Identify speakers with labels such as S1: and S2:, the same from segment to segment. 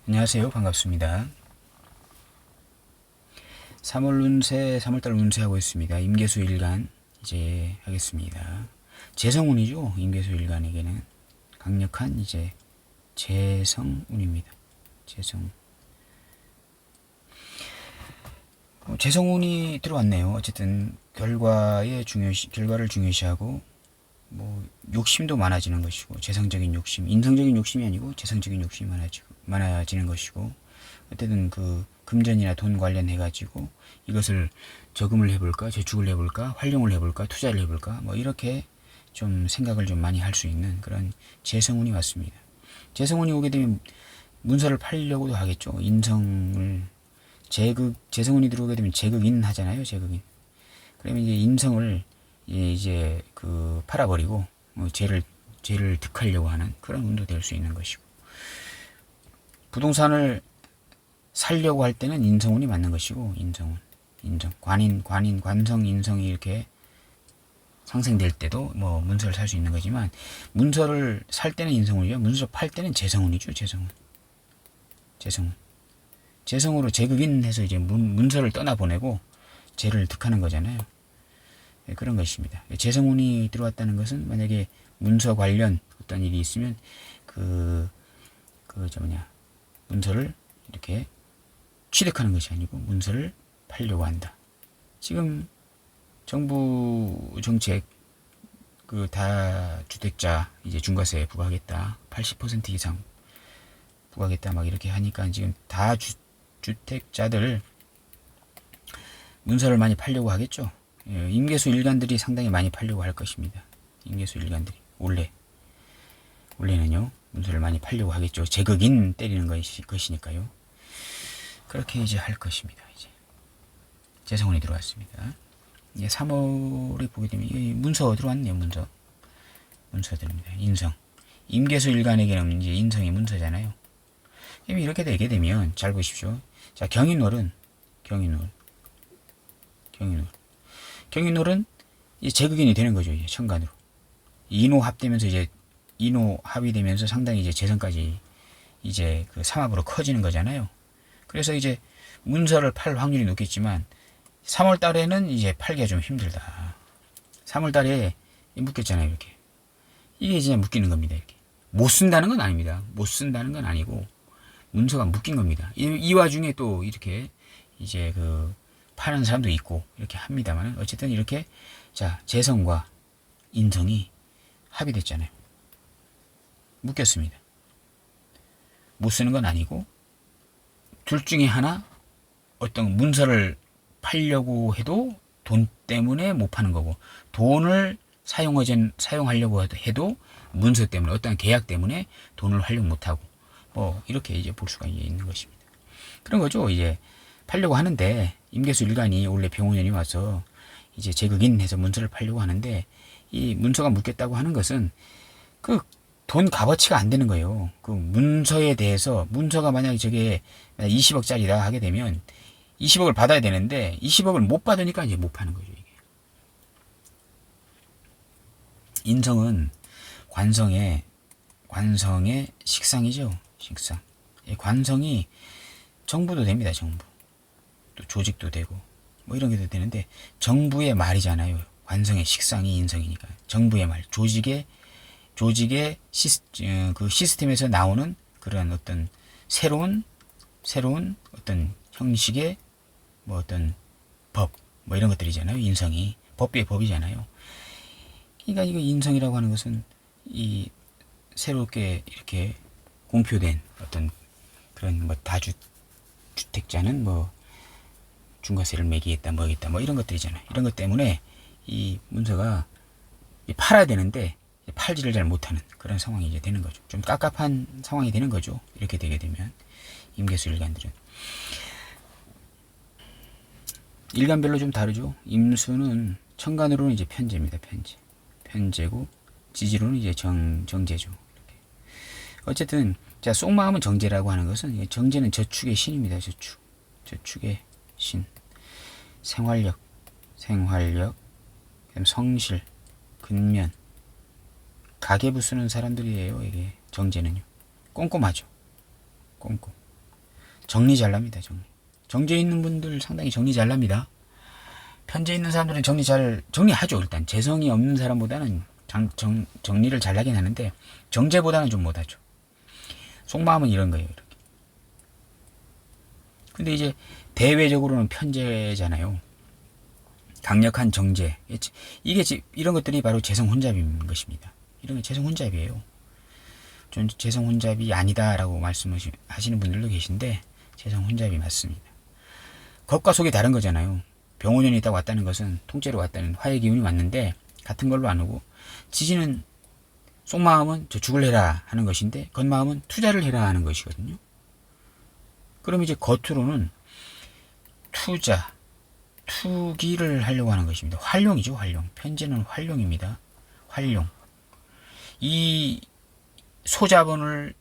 S1: 안녕하세요. 반갑습니다. 3월 운세, 3월달 운세하고 있습니다. 임계수 일간 이제 하겠습니다. 재성운이죠. 임계수 일간에게는 강력한 이제 재성운입니다. 재성. 재성운이 들어왔네요. 어쨌든 결과를 중요시하고 뭐 욕심도 많아지는 것이고, 재성적인 욕심, 인성적인 욕심이 아니고 재성적인 욕심이 많아지는 것이고, 어쨌든 그 금전이나 돈 관련해 가지고 이것을 저금을 해볼까, 저축을 해볼까, 활용을 해볼까, 투자를 해볼까, 뭐 이렇게 좀 생각을 좀 많이 할 수 있는 그런 재성운이 왔습니다. 재성운이 오게 되면 문서를 팔려고도 하겠죠. 인성을 재성운이 들어오게 되면 재극인 하잖아요. 재극인. 그러면 이제 인성을 이제 그 팔아버리고 죄를 득하려고 하는 그런 운도 될 수 있는 것이고, 부동산을 살려고 할 때는 인성운이 맞는 것이고, 인성, 관성, 인성이 이렇게 상생될 때도 뭐 문서를 살 수 있는 거지만, 문서를 살 때는 인성운이죠. 문서 팔 때는 재성운이죠. 재성으로 재극인해서 이제 문서를 떠나보내고 죄를 득하는 거잖아요. 네, 그런 것입니다. 재성운이 들어왔다는 것은 만약에 문서 관련 어떤 일이 있으면 문서를 이렇게 취득하는 것이 아니고 문서를 팔려고 한다. 지금 정부 정책 그 다주택자 이제 중과세 부과하겠다. 80% 이상 부과하겠다 막 이렇게 하니까 지금 다주택자들 문서를 많이 팔려고 하겠죠. 임계수 일간들이 상당히 많이 팔려고 할 것입니다. 임계수 일간들이 원래는요 문서를 많이 팔려고 하겠죠. 재극인 때리는 것이니까요. 그렇게 이제 할 것입니다. 이제 재성운이 들어왔습니다. 이제 3월에 보게 되면 문서 들어왔네요. 문서 들입니다. 인성. 임계수 일간에게는 이제 인성이 문서잖아요. 이렇게 되게 되면 잘 보십시오. 자, 경인월은 이제 재극인이 되는 거죠. 이제 천간으로 인호 합되면서 이제 인호 합이 되면서 상당히 이제 재성까지 이제 그 삼합으로 커지는 거잖아요. 그래서 이제 문서를 팔 확률이 높겠지만 3월 달에는 이제 팔기가 좀 힘들다. 3월 달에 묶였잖아요. 이렇게 이게 이제 묶이는 겁니다. 이렇게 못 쓴다는 건 아닙니다. 못 쓴다는 건 아니고 문서가 묶인 겁니다. 이 와중에 또 이렇게 이제 그 파는 사람도 있고 이렇게 합니다만, 어쨌든 이렇게 자 재성과 인성이 합의됐잖아요. 묶였습니다. 못 쓰는 건 아니고 둘 중에 하나, 어떤 문서를 팔려고 해도 돈 때문에 못 파는 거고, 돈을 사용하려고 해도 문서 때문에, 어떤 계약 때문에 돈을 활용 못 하고, 뭐 이렇게 이제 볼 수가 있는 것입니다. 그런 거죠. 이제 팔려고 하는데 임계수 일간이 원래 병원연이 와서 이제 재극인해서 문서를 팔려고 하는데, 이 문서가 묶였다고 하는 것은 그 돈 값어치가 안 되는 거예요. 그 문서에 대해서, 문서가 만약에 저게 20억짜리다 하게 되면 20억을 받아야 되는데 20억을 못 받으니까 이제 못 파는 거죠. 이게. 인성은 관성의 식상이죠. 식상. 관성이 정부도 됩니다. 정부. 또 조직도 되고 뭐 이런 게 되는데, 정부의 말이잖아요. 관성의 식상이 인성이니까 정부의 말, 조직의 그 시스템에서 나오는 그런 어떤 새로운 어떤 형식의 뭐 어떤 법, 뭐 이런 것들이잖아요. 인성이 법의 법이잖아요. 그러니까 이거 인성이라고 하는 것은 이 새롭게 이렇게 공표된 어떤 그런 뭐 다주택자는 뭐 중과세를 매기겠다 뭐겠다 뭐 이런 것들이잖아요. 이런 것 때문에 이 문서가 팔아야 되는데 팔지를 잘 못하는 그런 상황이 이제 되는 거죠. 좀 깝깝한 상황이 되는 거죠. 이렇게 되게 되면 임계수 일간들은 일간별로 좀 다르죠. 임수는 천간으로는 이제 편제입니다. 편제고 지지로는 이제 정제죠. 이렇게. 어쨌든 자, 속마음은 정제라고 하는 것은, 정제는 저축의 신입니다. 저축의 신. 생활력, 그다음 성실, 근면, 가계부 쓰는 사람들이에요. 이게 정제는요. 꼼꼼하죠. 꼼꼼. 정리 잘납니다. 정제 있는 분들 상당히 정리 잘납니다. 편제 있는 사람들은 정리하죠. 일단 재성이 없는 사람보다는 정리를 잘하긴 하는데 정제보다는 좀 못하죠. 속마음은 이런 거예요. 이렇게. 근데 이제 대외적으로는 편제잖아요. 강력한 정제. 이런 것들이 바로 재성 혼잡인 것입니다. 이런 게 재성 혼잡이에요. 좀 재성 혼잡이 아니다라고 말씀하시는 분들도 계신데 재성 혼잡이 맞습니다. 겉과 속이 다른 거잖아요. 병원연이 있다고 왔다는 것은 통째로 왔다는 화의 기운이 왔는데 같은 걸로 안 오고 지지는 속마음은 저축을 해라 하는 것인데 겉마음은 투자를 해라 하는 것이거든요. 그럼 이제 겉으로는 투기를 하려고 하는 것입니다. 활용이죠, 활용. 편제는 활용입니다. 활용. 이 소자본을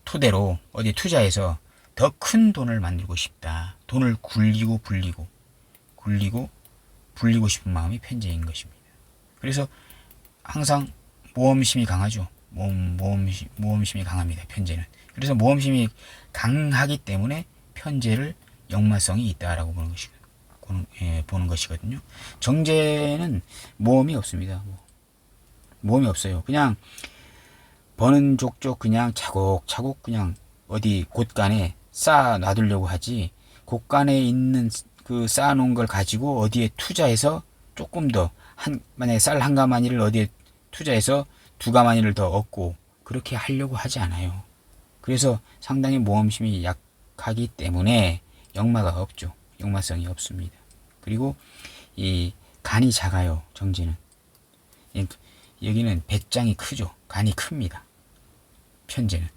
S1: 토대로 어디 투자해서 더 큰 돈을 만들고 싶다. 돈을 굴리고 불리고 싶은 마음이 편제인 것입니다. 그래서 항상 모험심이 강하죠. 모험심이 강합니다. 편제는. 그래서 모험심이 강하기 때문에 편제를 역마성이 있다라고 보는 것이거든요. 정제는 모험이 없습니다. 모험이 없어요. 그냥 버는 족족 그냥 차곡차곡 그냥 어디 곳간에 쌓아 놔두려고 하지, 곳간에 있는 그 쌓아놓은 걸 가지고 어디에 투자해서 조금 더 만약에 쌀 한 가마니를 어디에 투자해서 두 가마니를 더 얻고 그렇게 하려고 하지 않아요. 그래서 상당히 모험심이 약하기 때문에 역마가 없죠. 역마성이 없습니다. 그리고 이 간이 작아요. 정지는. 여기는 배짱이 크죠. 간이 큽니다. 편제는.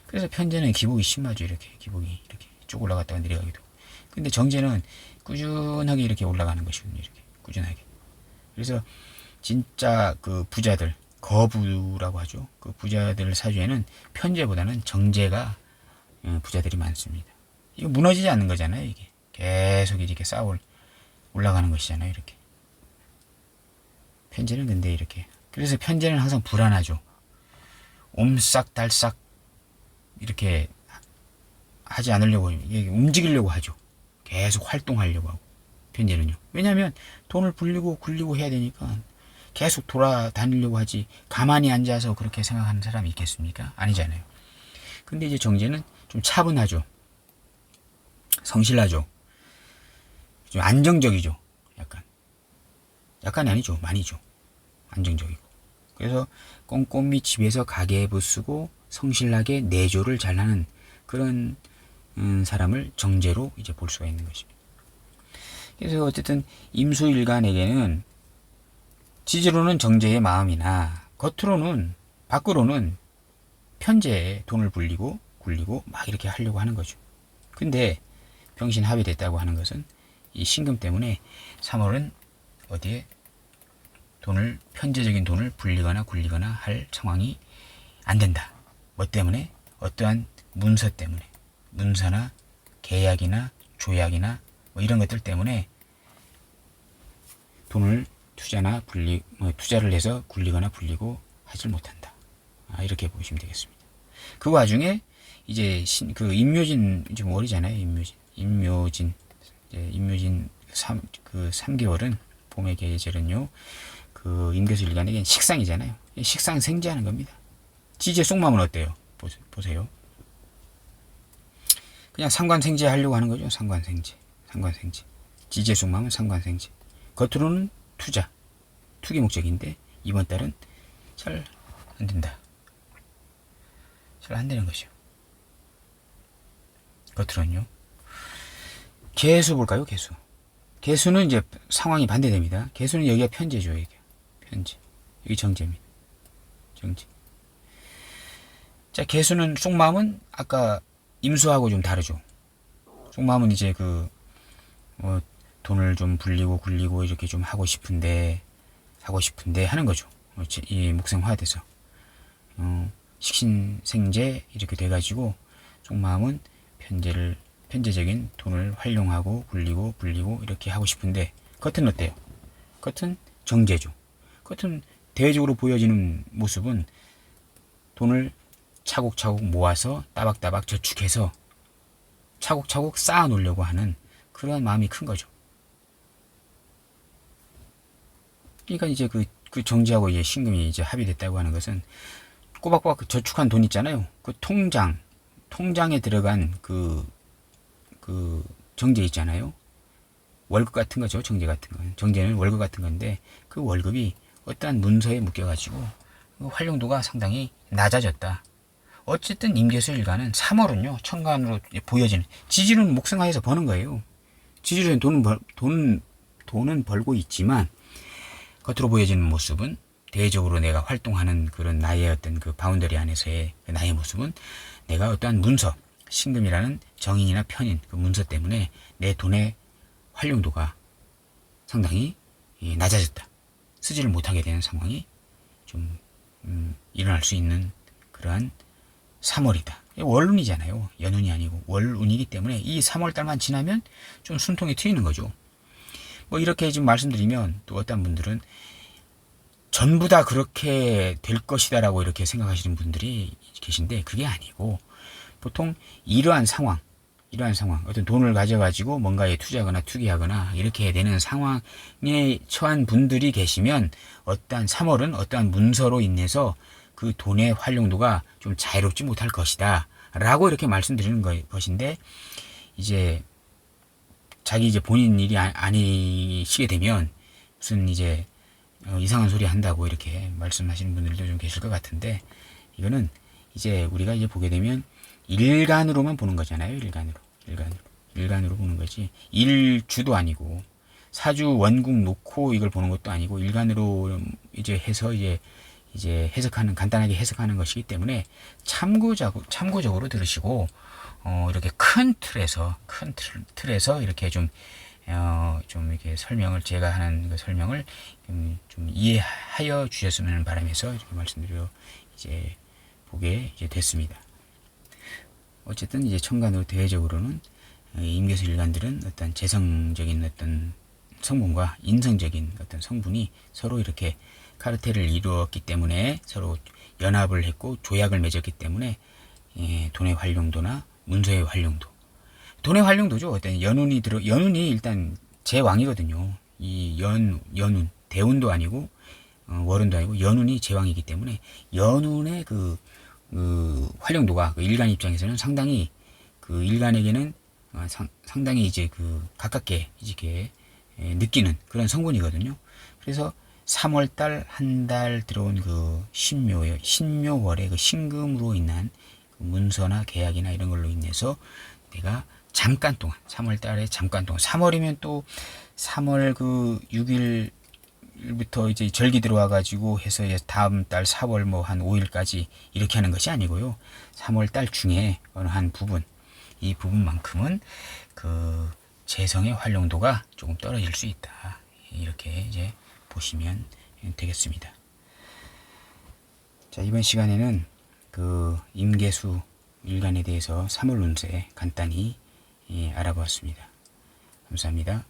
S1: 그래서 편제는 기복이 심하죠. 기복이 이렇게 쭉 올라갔다가 내려가기도. 근데 정제는 꾸준하게 이렇게 올라가는 것이거든요. 이렇게 꾸준하게. 그래서 진짜 그 부자들, 거부라고 하죠. 그 부자들 사주에는 편제보다는 정제가 부자들이 많습니다. 이거 무너지지 않는 거잖아요. 이게 계속 이렇게 올라가는 것이잖아요. 이렇게. 편제는 근데 이렇게. 그래서 편제는 항상 불안하죠. 옴싹달싹 이렇게 하지 않으려고, 움직이려고 하죠. 계속 활동하려고 하고, 편제는요. 왜냐하면 돈을 불리고 굴리고 해야 되니까 계속 돌아다니려고 하지, 가만히 앉아서 그렇게 생각하는 사람이 있겠습니까? 아니잖아요. 근데 이제 정제는 좀 차분하죠. 성실하죠. 좀 안정적이죠. 약간이 아니죠. 많이죠. 안정적이고. 그래서 꼼꼼히 집에서 가계부 쓰고 성실하게 내조를 잘하는 그런 사람을 정제로 이제 볼 수가 있는 것입니다. 그래서 어쨌든 임수일간에게는 지지로는 정제의 마음이나 밖으로는 편제에 돈을 불리고 굴리고 막 이렇게 하려고 하는 거죠. 근데 병신합이 됐다고 하는 것은 이 신금 때문에 3월은 어디에 편제적인 돈을 불리거나 굴리거나 할 상황이 안 된다. 뭐 때문에? 어떠한 문서 때문에. 문서나 계약이나 조약이나 뭐 이런 것들 때문에 돈을 투자를 해서 굴리거나 불리고 하질 못한다. 이렇게 보시면 되겠습니다. 그 와중에 이제 그 임묘진 좀 어리잖아요. 임묘진 3개월은 봄의 계절은요. 그 임계수일간에겐 식상이잖아요. 식상 생지하는 겁니다. 지지의 속마음은 어때요? 보세요. 그냥 상관생지 하려고 하는 거죠. 상관생지. 지지의 속마음은 상관생지. 겉으로는 투기 목적인데 이번 달은 잘 안 된다. 잘 안 되는 것이요. 겉으로는요. 개수 볼까요? 개수는 이제 상황이 반대됩니다. 개수는 여기가 편제죠. 편제. 여기 정제입니다. 정제. 자, 개수는 속마음은 아까 임수하고 좀 다르죠. 속마음은 이제 돈을 좀 불리고 굴리고 이렇게 좀 하고 싶은데 하는 거죠. 이 목생화돼서 식신생제 이렇게 돼가지고 속마음은 편제적인 돈을 활용하고 굴리고 불리고 이렇게 하고 싶은데 겉은 어때요? 겉은 정제죠. 겉은 대외적으로 보여지는 모습은 돈을 차곡차곡 모아서 따박따박 저축해서 차곡차곡 쌓아 놓으려고 하는 그런 마음이 큰 거죠. 그러니까 이제 그 정지하고 이제 신금이 이제 합의됐다고 하는 것은 꼬박꼬박 저축한 돈 있잖아요. 그 통장에 들어간 그 정제 있잖아요. 월급 같은 거죠. 정제 같은 건. 정제는 월급 같은 건데 그 월급이 어떠한 문서에 묶여가지고 그 활용도가 상당히 낮아졌다. 어쨌든 임계수 일가는 3월은요. 천간으로 보여지는 지지는 목성화해서 버는 거예요. 지지는 돈은 벌고 있지만 겉으로 보여지는 모습은 대외적으로 내가 활동하는 그런 나의 어떤 그 바운더리 안에서의 그 나의 모습은 내가 어떠한 문서, 신금이라는 정인이나 편인 그 문서 때문에 내 돈의 활용도가 상당히 낮아졌다. 쓰지를 못하게 되는 상황이 좀 일어날 수 있는 그러한 3월이다. 월운이잖아요. 연운이 아니고 월운이기 때문에 이 3월달만 지나면 좀 숨통이 트이는 거죠. 뭐 이렇게 지금 말씀드리면 또 어떤 분들은 전부 다 그렇게 될 것이다라고 이렇게 생각하시는 분들이 계신데 그게 아니고 보통 이러한 상황 어떤 돈을 가져가지고 뭔가에 투자하거나 투기하거나 이렇게 되는 상황에 처한 분들이 계시면 어떠한 3월은 어떠한 문서로 인해서 그 돈의 활용도가 좀 자유롭지 못할 것이다 라고 이렇게 말씀드리는 것인데 이제 자기 이제 본인 일이 아니시게 되면 무슨 이제 이상한 소리 한다고 이렇게 말씀하시는 분들도 좀 계실 것 같은데 이거는 이제 우리가 이제 보게 되면 일간으로만 보는 거잖아요. 일간으로 보는 거지. 일주도 아니고 사주 원국 놓고 이걸 보는 것도 아니고 일간으로 이제 해서 이제 해석하는 간단하게 해석하는 것이기 때문에 참고적으로 들으시고 이렇게 큰 틀에서 이렇게 좀 이렇게 제가 하는 그 설명을 좀 이해하여 주셨으면 바라면서 이렇게 말씀드려 이제 보게 이제 됐습니다. 어쨌든 이제 천간으로 대외적으로는 임계수 일간들은 어떤 재성적인 어떤 성분과 인성적인 어떤 성분이 서로 이렇게 카르텔을 이루었기 때문에 서로 연합을 했고 조약을 맺었기 때문에 돈의 활용도나 문서의 활용도, 돈의 활용도죠. 어떤 연운이 일단 제왕이거든요. 이 연운 대운도 아니고 월운도 아니고 연운이 제왕이기 때문에 연운의 그 활용도가 그 일간 입장에서는 상당히 그 일간에게는 상당히 이제 그 가깝게 이렇게 느끼는 그런 성분이거든요. 그래서 3월달 한 달 들어온 그 신묘월의 그 신금으로 인한 그 문서나 계약이나 이런 걸로 인해서 내가 잠깐 동안 3월달에 잠깐 동안 3월이면 또 3월 그 6일부터 이제 절기 들어와 가지고 해서 이제 다음 달 4월 뭐 한 5일까지 이렇게 하는 것이 아니고요. 3월달 중에 어느 한 부분 이 부분만큼은 그 재성의 활용도가 조금 떨어질 수 있다. 이렇게 이제 보시면 되겠습니다. 자, 이번 시간에는 그 임계수 일간에 대해서 3월 운세 간단히 알아보았습니다. 감사합니다.